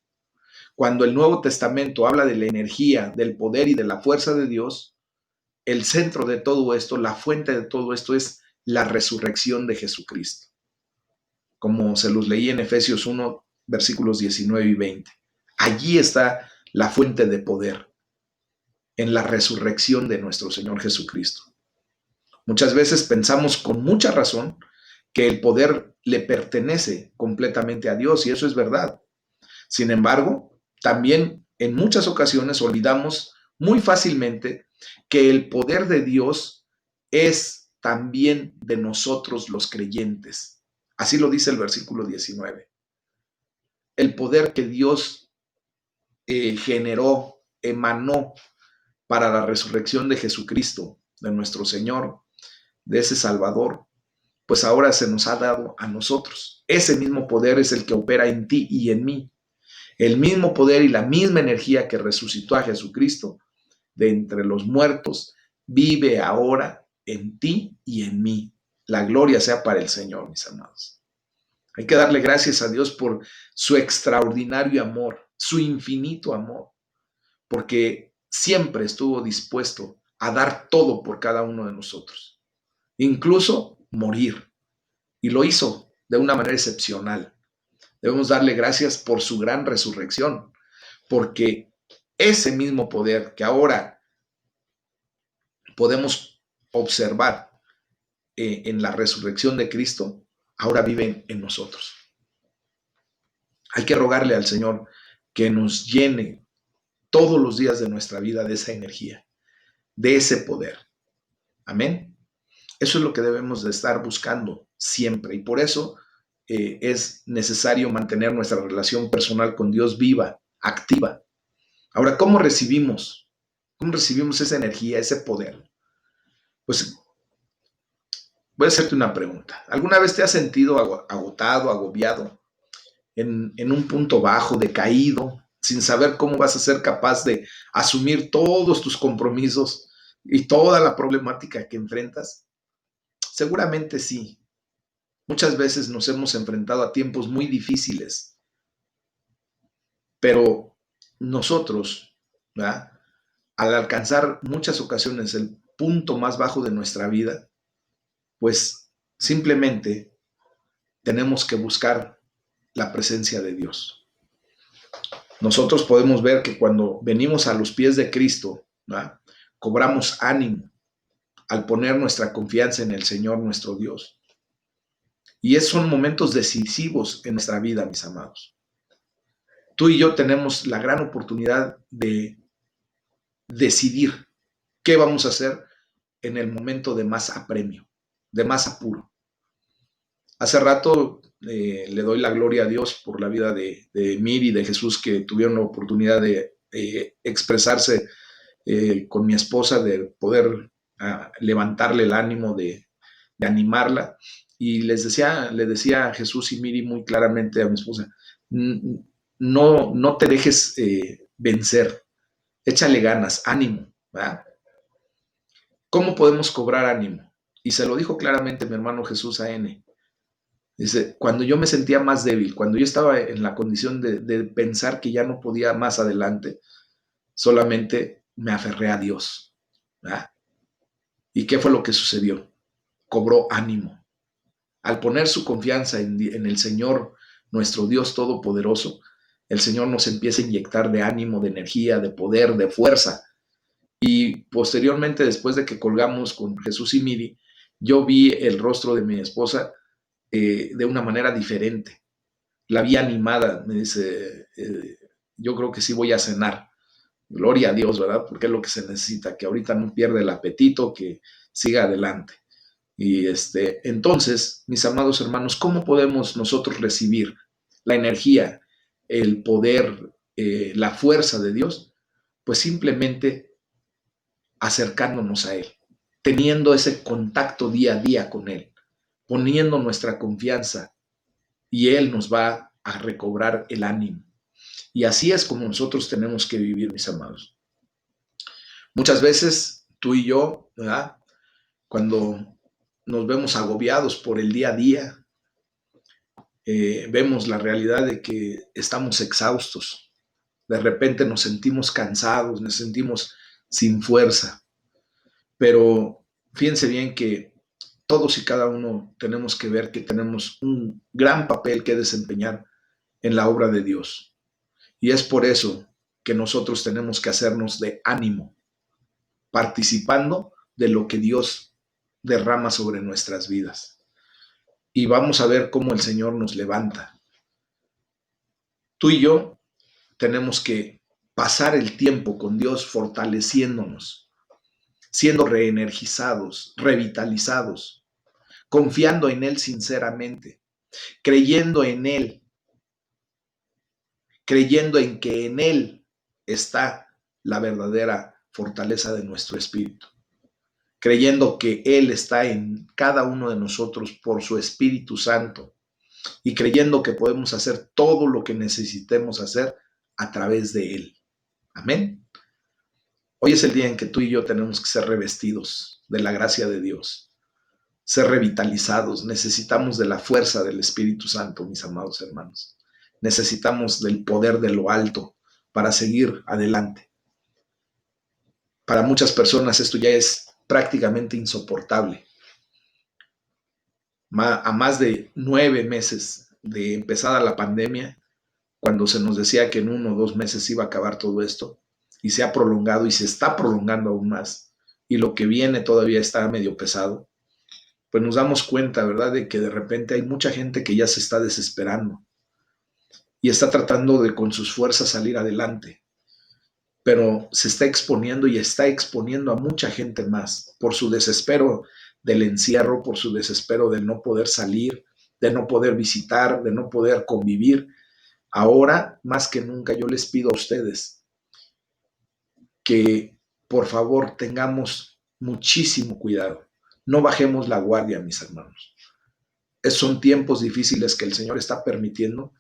Cuando el Nuevo Testamento habla de la energía, del poder y de la fuerza de Dios, el centro de todo esto, la fuente de todo esto es la resurrección de Jesucristo. Como se los leí en Efesios 1, versículos 19 y 20. Allí está la fuente de poder, en la resurrección de nuestro Señor Jesucristo. Muchas veces pensamos con mucha razón que el poder le pertenece completamente a Dios, y eso es verdad. Sin embargo, también en muchas ocasiones olvidamos muy fácilmente que el poder de Dios es también de nosotros los creyentes. Así lo dice el versículo 19. El poder que Dios generó, emanó para la resurrección de Jesucristo, de nuestro Señor, de ese Salvador, pues ahora se nos ha dado a nosotros. Ese mismo poder es el que opera en ti y en mí. El mismo poder y la misma energía que resucitó a Jesucristo de entre los muertos vive ahora en ti y en mí. La gloria sea para el Señor, mis amados. Hay que darle gracias a Dios por su extraordinario amor, su infinito amor, porque siempre estuvo dispuesto a dar todo por cada uno de nosotros, incluso morir, y lo hizo de una manera excepcional. Debemos darle gracias por su gran resurrección, porque ese mismo poder que ahora podemos observar en la resurrección de Cristo, ahora vive en nosotros. Hay que rogarle al Señor que nos llene todos los días de nuestra vida de esa energía, de ese poder. Amén. Eso es lo que debemos de estar buscando siempre, y por eso es necesario mantener nuestra relación personal con Dios viva, activa. Ahora, ¿cómo recibimos? ¿Cómo recibimos esa energía, ese poder? Pues voy a hacerte una pregunta. ¿Alguna vez te has sentido agotado, agobiado, en un punto bajo, decaído, sin saber cómo vas a ser capaz de asumir todos tus compromisos y toda la problemática que enfrentas? Seguramente sí. Muchas veces nos hemos enfrentado a tiempos muy difíciles, pero nosotros, ¿verdad?, al alcanzar muchas ocasiones el punto más bajo de nuestra vida, pues simplemente tenemos que buscar la presencia de Dios. Nosotros podemos ver que cuando venimos a los pies de Cristo, ¿verdad?, cobramos ánimo al poner nuestra confianza en el Señor nuestro Dios. Y esos son momentos decisivos en nuestra vida, mis amados. Tú y yo tenemos la gran oportunidad de decidir qué vamos a hacer en el momento de más apremio, de más apuro. Hace rato le doy la gloria a Dios por la vida de Miri y de Jesús, que tuvieron la oportunidad de expresarse con mi esposa, de poder levantarle el ánimo, de animarla. Y le decía a Jesús y Miri muy claramente a mi esposa, no te dejes vencer, échale ganas, ánimo, ¿verdad? ¿Cómo podemos cobrar ánimo? Y se lo dijo claramente mi hermano Jesús a N. Dice, cuando yo me sentía más débil, cuando yo estaba en la condición de pensar que ya no podía más adelante, solamente me aferré a Dios, ¿verdad? ¿Y qué fue lo que sucedió? Cobró ánimo. Al poner su confianza en el Señor, nuestro Dios Todopoderoso, el Señor nos empieza a inyectar de ánimo, de energía, de poder, de fuerza. Y posteriormente, después de que colgamos con Jesús y Miri, yo vi el rostro de mi esposa de una manera diferente. La vi animada, me dice, yo creo que sí voy a cenar. Gloria a Dios, ¿verdad? Porque es lo que se necesita, que ahorita no pierda el apetito, que siga adelante. Y entonces, mis amados hermanos, ¿cómo podemos nosotros recibir la energía, el poder, la fuerza de Dios? Pues simplemente acercándonos a Él, teniendo ese contacto día a día con Él, poniendo nuestra confianza, y Él nos va a recobrar el ánimo. Y así es como nosotros tenemos que vivir, mis amados. Muchas veces tú y yo, ¿verdad? Cuando nos vemos agobiados por el día a día, vemos la realidad de que estamos exhaustos. De repente nos sentimos cansados, nos sentimos sin fuerza. Pero fíjense bien que todos y cada uno tenemos que ver que tenemos un gran papel que desempeñar en la obra de Dios. Y es por eso que nosotros tenemos que hacernos de ánimo, participando de lo que Dios derrama sobre nuestras vidas. Y vamos a ver cómo el Señor nos levanta. Tú y yo tenemos que pasar el tiempo con Dios fortaleciéndonos, siendo reenergizados, revitalizados, confiando en Él sinceramente, creyendo en Él, creyendo en que en Él está la verdadera fortaleza de nuestro espíritu, creyendo que Él está en cada uno de nosotros por su Espíritu Santo y creyendo que podemos hacer todo lo que necesitemos hacer a través de Él. Amén. Hoy es el día en que tú y yo tenemos que ser revestidos de la gracia de Dios, ser revitalizados. Necesitamos de la fuerza del Espíritu Santo, mis amados hermanos. Necesitamos del poder de lo alto para seguir adelante. Para muchas personas esto ya es prácticamente insoportable. A más de 9 meses de empezada la pandemia, cuando se nos decía que en 1 o 2 meses iba a acabar todo esto, y se ha prolongado y se está prolongando aún más, y lo que viene todavía está medio pesado, pues nos damos cuenta, ¿verdad?, de que de repente hay mucha gente que ya se está desesperando y está tratando de con sus fuerzas salir adelante, pero se está exponiendo y está exponiendo a mucha gente más por su desespero del encierro, por su desespero del no poder salir, de no poder visitar, de no poder convivir. Ahora, más que nunca, yo les pido a ustedes que por favor tengamos muchísimo cuidado. No bajemos la guardia, mis hermanos. Son tiempos difíciles que el Señor está permitiendo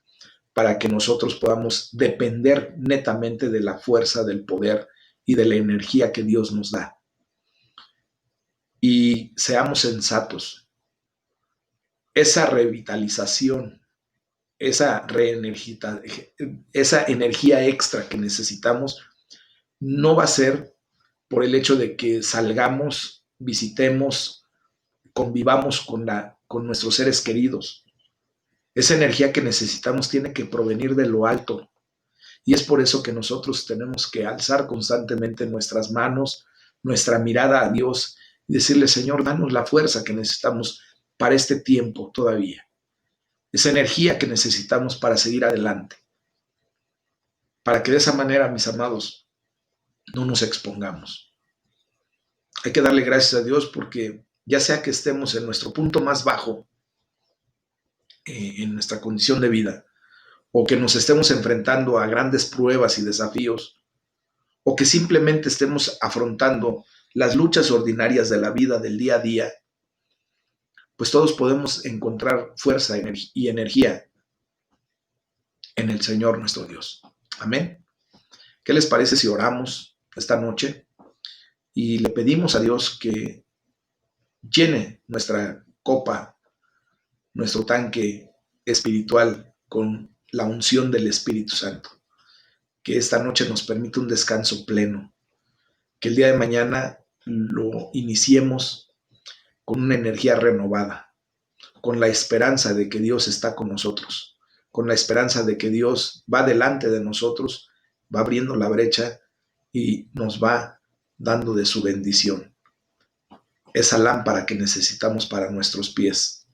para que nosotros podamos depender netamente de la fuerza, del poder y de la energía que Dios nos da. Y seamos sensatos. Esa revitalización, esa energía extra que necesitamos, no va a ser por el hecho de que salgamos, visitemos, convivamos con nuestros seres queridos. Esa energía que necesitamos tiene que provenir de lo alto. Y es por eso que nosotros tenemos que alzar constantemente nuestras manos, nuestra mirada a Dios y decirle, Señor, danos la fuerza que necesitamos para este tiempo todavía. Esa energía que necesitamos para seguir adelante. Para que de esa manera, mis amados, no nos expongamos. Hay que darle gracias a Dios porque ya sea que estemos en nuestro punto más bajo, en nuestra condición de vida, o que nos estemos enfrentando a grandes pruebas y desafíos, o que simplemente estemos afrontando las luchas ordinarias de la vida del día a día, pues todos podemos encontrar fuerza y energía en el Señor nuestro Dios. Amén. ¿Qué les parece si oramos esta noche y le pedimos a Dios que llene nuestra copa, nuestro tanque espiritual con la unción del Espíritu Santo? Que esta noche nos permita un descanso pleno, que el día de mañana lo iniciemos con una energía renovada, con la esperanza de que Dios está con nosotros, con la esperanza de que Dios va delante de nosotros, va abriendo la brecha y nos va dando de su bendición. Esa lámpara que necesitamos para nuestros pies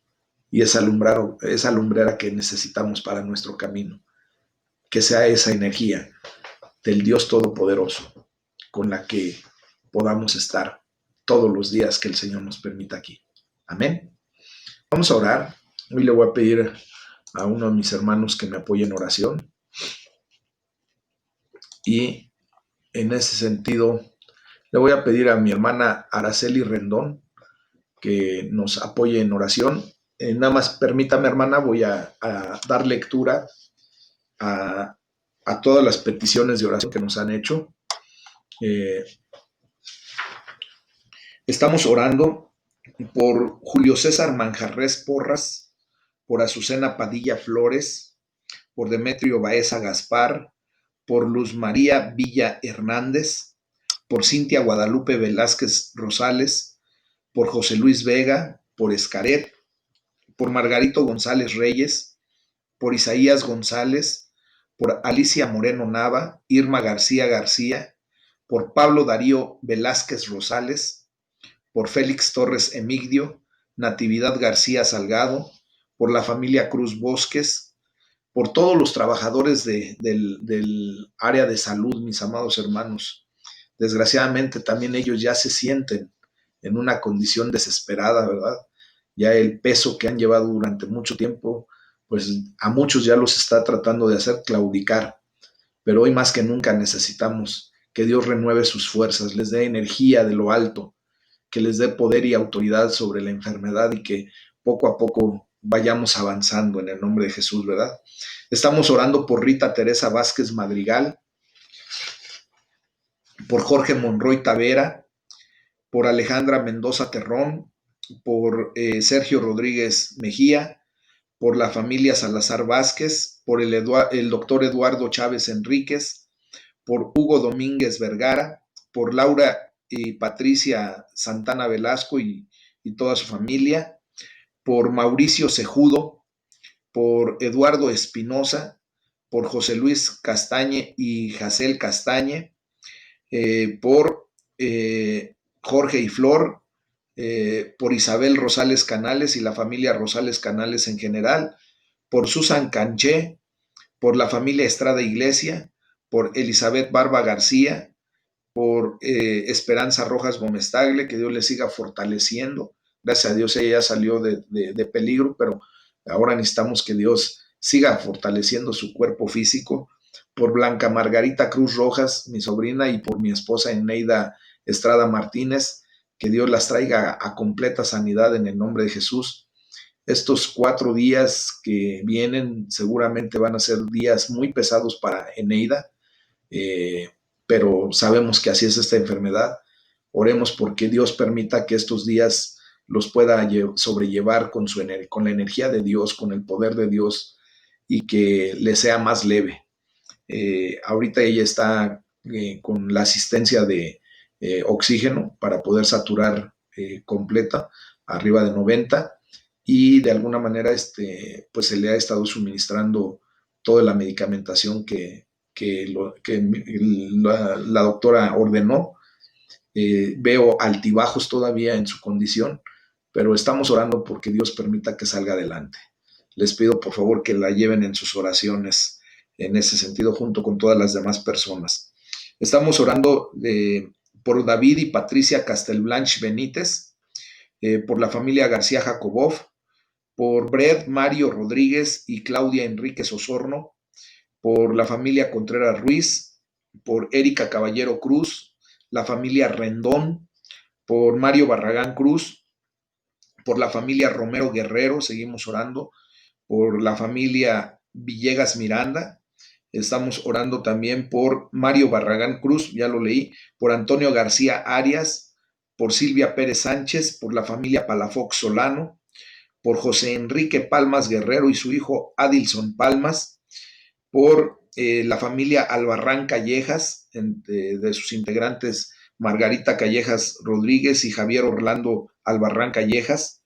y esa lumbrera que necesitamos para nuestro camino. Que sea esa energía del Dios Todopoderoso con la que podamos estar todos los días que el Señor nos permita aquí. Amén. Vamos a orar. Hoy le voy a pedir a uno de mis hermanos que me apoye en oración. Y en ese sentido, le voy a pedir a mi hermana Araceli Rendón que nos apoye en oración. Nada más permítame, hermana, voy a dar lectura a todas las peticiones de oración que nos han hecho. Estamos orando por Julio César Manjarres Porras, por Azucena Padilla Flores, por Demetrio Baeza Gaspar, por Luz María Villa Hernández, por Cintia Guadalupe Velázquez Rosales, por José Luis Vega, por Escaret, por Margarito González Reyes, por Isaías González, por Alicia Moreno Nava, Irma García García, por Pablo Darío Velázquez Rosales, por Félix Torres Emigdio, Natividad García Salgado, por la familia Cruz Bosques, por todos los trabajadores del área de salud, mis amados hermanos. Desgraciadamente también ellos ya se sienten en una condición desesperada, ¿verdad? Ya el peso que han llevado durante mucho tiempo, pues a muchos ya los está tratando de hacer claudicar, pero hoy más que nunca necesitamos que Dios renueve sus fuerzas, les dé energía de lo alto, que les dé poder y autoridad sobre la enfermedad y que poco a poco vayamos avanzando en el nombre de Jesús, ¿verdad? Estamos orando por Rita Teresa Vázquez Madrigal, por Jorge Monroy Tavera, por Alejandra Mendoza Terrón, por Sergio Rodríguez Mejía, por la familia Salazar Vázquez, por el doctor Eduardo Chávez Enríquez, por Hugo Domínguez Vergara, por Laura y Patricia Santana Velasco y toda su familia, por Mauricio Cejudo, por Eduardo Espinosa, por José Luis Castañe y Jacel Castañe, por Jorge y Flor, por Isabel Rosales Canales y la familia Rosales Canales en general, por Susan Canché, por la familia Estrada Iglesia, por Elizabeth Barba García, por Esperanza Rojas Gómez Tagle, que Dios le siga fortaleciendo. Gracias a Dios ella ya salió de peligro, pero ahora necesitamos que Dios siga fortaleciendo su cuerpo físico. Por Blanca Margarita Cruz Rojas, mi sobrina, y por mi esposa Eneida Estrada Martínez, que Dios las traiga a completa sanidad en el nombre de Jesús. Estos 4 días que vienen seguramente van a ser días muy pesados para Eneida, pero sabemos que así es esta enfermedad. Oremos porque Dios permita que estos días los pueda sobrellevar con la energía de Dios, con el poder de Dios, y que le sea más leve. Ahorita ella está con la asistencia de oxígeno para poder saturar completa, arriba de 90, y de alguna manera pues se le ha estado suministrando toda la medicamentación que la doctora ordenó. Veo altibajos todavía en su condición, pero estamos orando porque Dios permita que salga adelante. Les pido por favor que la lleven en sus oraciones en ese sentido junto con todas las demás personas. Estamos orando por David y Patricia Castelblanche Benítez, por la familia García Jacobov, por Bred Mario Rodríguez y Claudia Enríquez Osorno, por la familia Contreras Ruiz, por Erika Caballero Cruz, la familia Rendón, por Mario Barragán Cruz, por la familia Romero Guerrero, seguimos orando, por la familia Villegas Miranda, estamos orando también por Mario Barragán Cruz, ya lo leí, por Antonio García Arias, por Silvia Pérez Sánchez, por la familia Palafox Solano, por José Enrique Palmas Guerrero y su hijo Adilson Palmas, por la familia Albarrán Callejas, de sus integrantes Margarita Callejas Rodríguez y Javier Orlando Albarrán Callejas,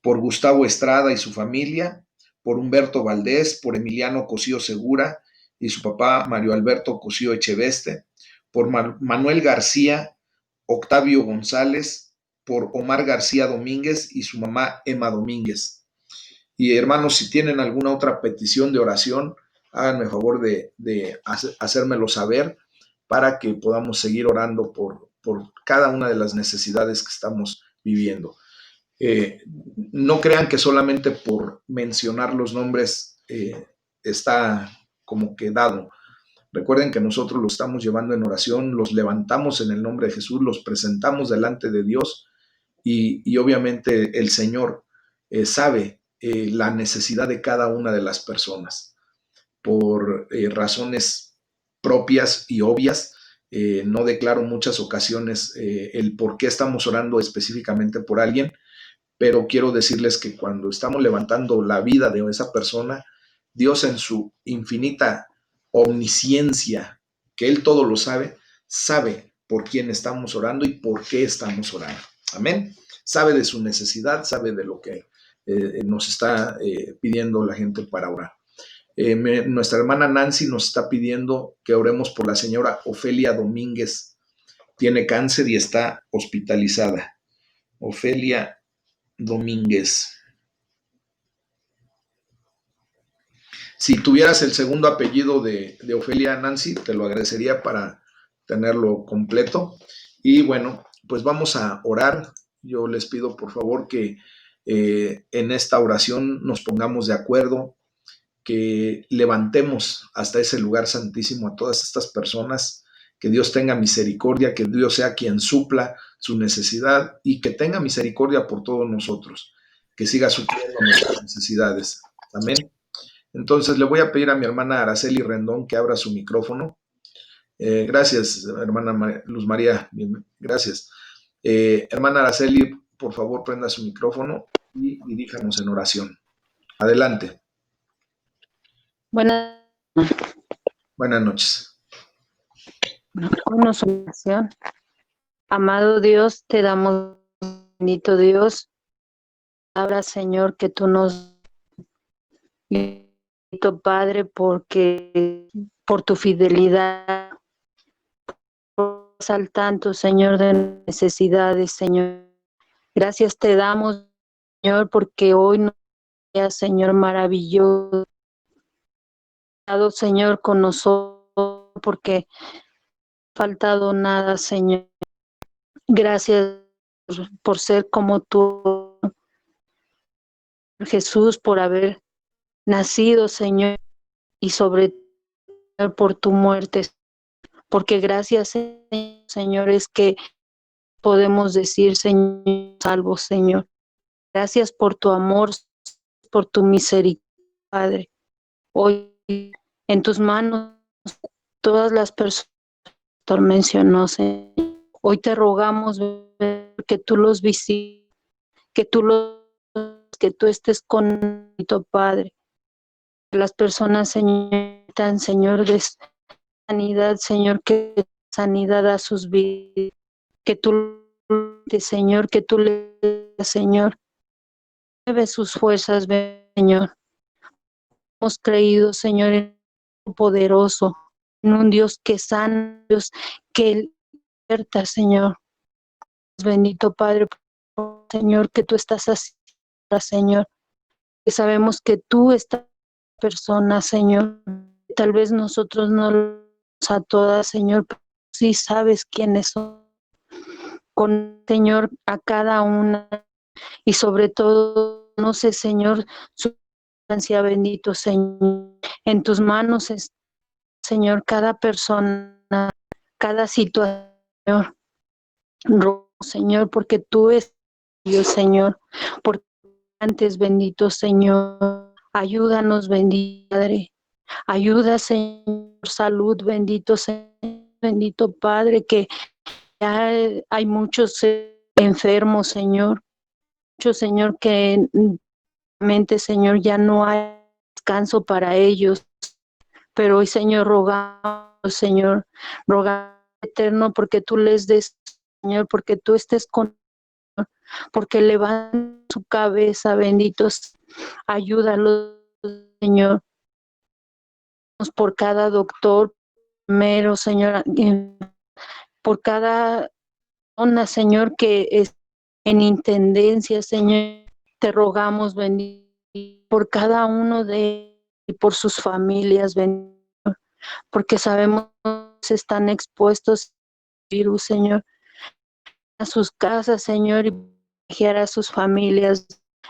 por Gustavo Estrada y su familia, por Humberto Valdés, por Emiliano Cosío Segura y su papá Mario Alberto Cosío Echeveste, por Manuel García, Octavio González, por Omar García Domínguez y su mamá Emma Domínguez. Y hermanos, si tienen alguna otra petición de oración, háganme favor de hacérmelo saber para que podamos seguir orando por cada una de las necesidades que estamos viviendo. No crean que solamente por mencionar los nombres está como que dado. Recuerden que nosotros los estamos llevando en oración, los levantamos en el nombre de Jesús, los presentamos delante de Dios y obviamente el Señor sabe la necesidad de cada una de las personas. Por razones propias y obvias, no declaro muchas ocasiones el por qué estamos orando específicamente por alguien, pero quiero decirles que cuando estamos levantando la vida de esa persona, Dios en su infinita omnisciencia, que Él todo lo sabe, sabe por quién estamos orando y por qué estamos orando. Amén. Sabe de su necesidad, sabe de lo que nos está pidiendo la gente para orar. Nuestra hermana Nancy nos está pidiendo que oremos por la señora Ofelia Domínguez. Tiene cáncer y está hospitalizada. Ofelia Domínguez. Si tuvieras el segundo apellido de Ofelia Nancy, te lo agradecería para tenerlo completo. Y bueno, pues vamos a orar. Yo les pido por favor que en esta oración nos pongamos de acuerdo, que levantemos hasta ese lugar santísimo a todas estas personas, que Dios tenga misericordia, que Dios sea quien supla su necesidad y que tenga misericordia por todos nosotros, que siga supliendo nuestras necesidades. Amén. Entonces le voy a pedir a mi hermana Araceli Rendón que abra su micrófono. Gracias, hermana Luz María. Gracias. Hermana Araceli, por favor, prenda su micrófono y diríjanos en oración. Adelante. Buenas noches. Una oración. Amado Dios, te damos, bendito Dios, palabra, Señor, que tú nos, bendito Padre, porque por tu fidelidad, al tanto, Señor, de necesidades, Señor. Gracias te damos, Señor, porque hoy nos veas, Señor, maravilloso, Señor, con nosotros, porque faltado nada, Señor. Gracias por ser como tú, Jesús, por haber nacido, Señor, y sobre todo por tu muerte, porque gracias, Señor, es que podemos decir, Señor, salvo, Señor. Gracias por tu amor, por tu misericordia, Padre. Hoy en tus manos todas las personas que mencionó, Señor. Hoy te rogamos que tú los visites, que tú estés con tu Padre. Las personas, Señor, de sanidad, Señor, que sanidad a sus vidas, que tú, Señor, que tú le des, Señor, mueve sus fuerzas, Señor. Hemos creído, Señor, en un poderoso, en un Dios que sana, Dios que liberta, Señor. Bendito Padre, Señor, que tú estás así, Señor, que sabemos que tú estás persona, Señor. Tal vez nosotros no lo a todas, Señor, pero sí sabes quiénes son. con Señor a cada una y sobre todo, no sé, Señor, su ansia, bendito Señor. En tus manos es, Señor, cada persona, cada situación, Señor, porque tú es Dios, Señor, porque antes, bendito Señor, ayúdanos, bendito Padre, ayuda, Señor, salud, bendito Señor, bendito Padre, que ya hay muchos enfermos, Señor, muchos, Señor, que mente, Señor, ya no hay descanso para ellos, pero hoy, Señor, rogamos, Señor, rogamos eterno, porque tú les des, Señor, porque tú estés con, porque levanten su cabeza, benditos, ayúdalos, Señor, por cada doctor, primero, Señor, por cada persona, Señor, que es en intendencia, Señor, te rogamos, bendito, por cada uno de ellos y por sus familias, bendito, porque sabemos que están expuestos al virus, Señor, a sus casas, Señor, y proteger a sus familias,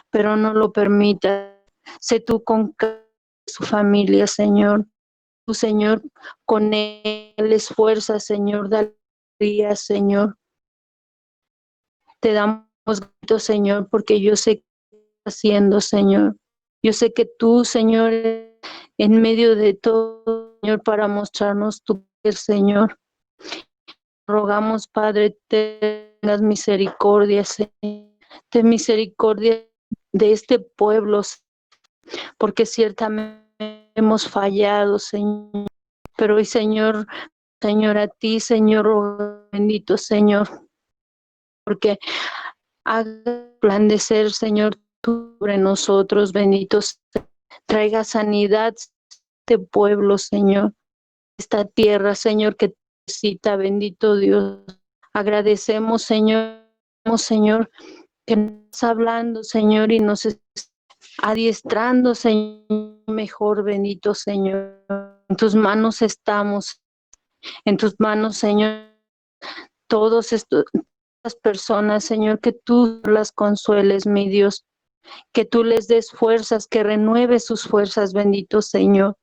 pero no lo permita. Sé tú con su familia, Señor. Tú, Señor, con él esfuerza, Señor, dale día, Señor. Te damos gritos, Señor, porque yo sé que estás haciendo, Señor. Yo sé que tú, Señor, en medio de todo, Señor, para mostrarnos tu poder, Señor. Rogamos, Padre, tengas misericordia, Señor. Ten misericordia de este pueblo, porque ciertamente hemos fallado, Señor. Pero hoy, Señor, Señor, a ti, Señor, bendito Señor, porque haga resplandecer, Señor, tú sobre nosotros, benditos. Traiga sanidad a este pueblo, Señor, esta tierra, Señor, que necesita, bendito Dios. Agradecemos, Señor, que nos estás hablando, Señor, y nos estás adiestrando, Señor, mejor, bendito Señor. En tus manos estamos, en tus manos, Señor, todas estas personas, Señor, que tú las consueles, mi Dios, que tú les des fuerzas, que renueves sus fuerzas, bendito Señor.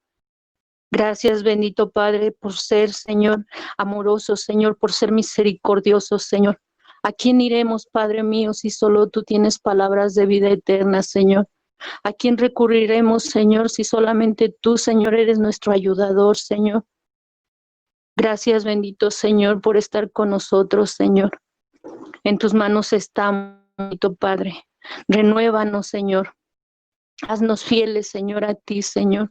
Gracias, bendito Padre, por ser, Señor, amoroso, Señor, por ser misericordioso, Señor. ¿A quién iremos, Padre mío, si solo tú tienes palabras de vida eterna, Señor? ¿A quién recurriremos, Señor, si solamente tú, Señor, eres nuestro ayudador, Señor? Gracias, bendito Señor, por estar con nosotros, Señor. En tus manos estamos, bendito Padre. Renuévanos, Señor. Haznos fieles, Señor, a ti, Señor.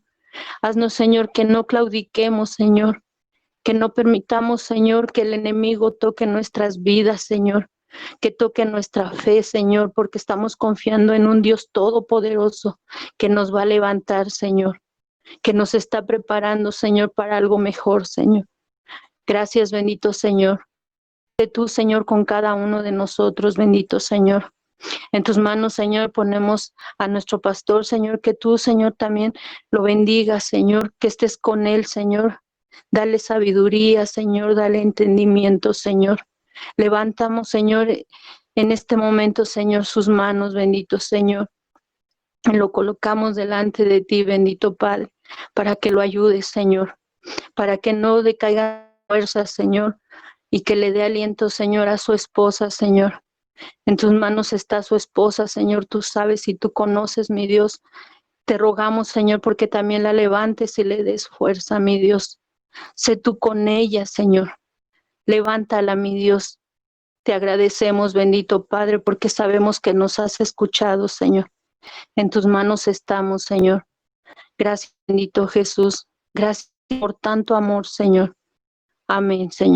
Haznos, Señor, que no claudiquemos, Señor. Que no permitamos, Señor, que el enemigo toque nuestras vidas, Señor. Que toque nuestra fe, Señor, porque estamos confiando en un Dios todopoderoso que nos va a levantar, Señor. Que nos está preparando, Señor, para algo mejor, Señor. Gracias, bendito Señor. De tú, Señor, con cada uno de nosotros, bendito Señor. En tus manos, Señor, ponemos a nuestro pastor, Señor, que tú, Señor, también lo bendigas, Señor, que estés con él, Señor. Dale sabiduría, Señor, dale entendimiento, Señor. Levantamos, Señor, en este momento, Señor, sus manos, bendito Señor. Lo colocamos delante de ti, bendito Padre, para que lo ayudes, Señor, para que no decaiga fuerzas, Señor, y que le dé aliento, Señor, a su esposa, Señor. En tus manos está su esposa, Señor, tú sabes y tú conoces, mi Dios. Te rogamos, Señor, porque también la levantes y le des fuerza, mi Dios. Sé tú con ella, Señor. Levántala, mi Dios. Te agradecemos, bendito Padre, porque sabemos que nos has escuchado, Señor. En tus manos estamos, Señor. Gracias, bendito Jesús. Gracias por tanto amor, Señor. Amén, Señor.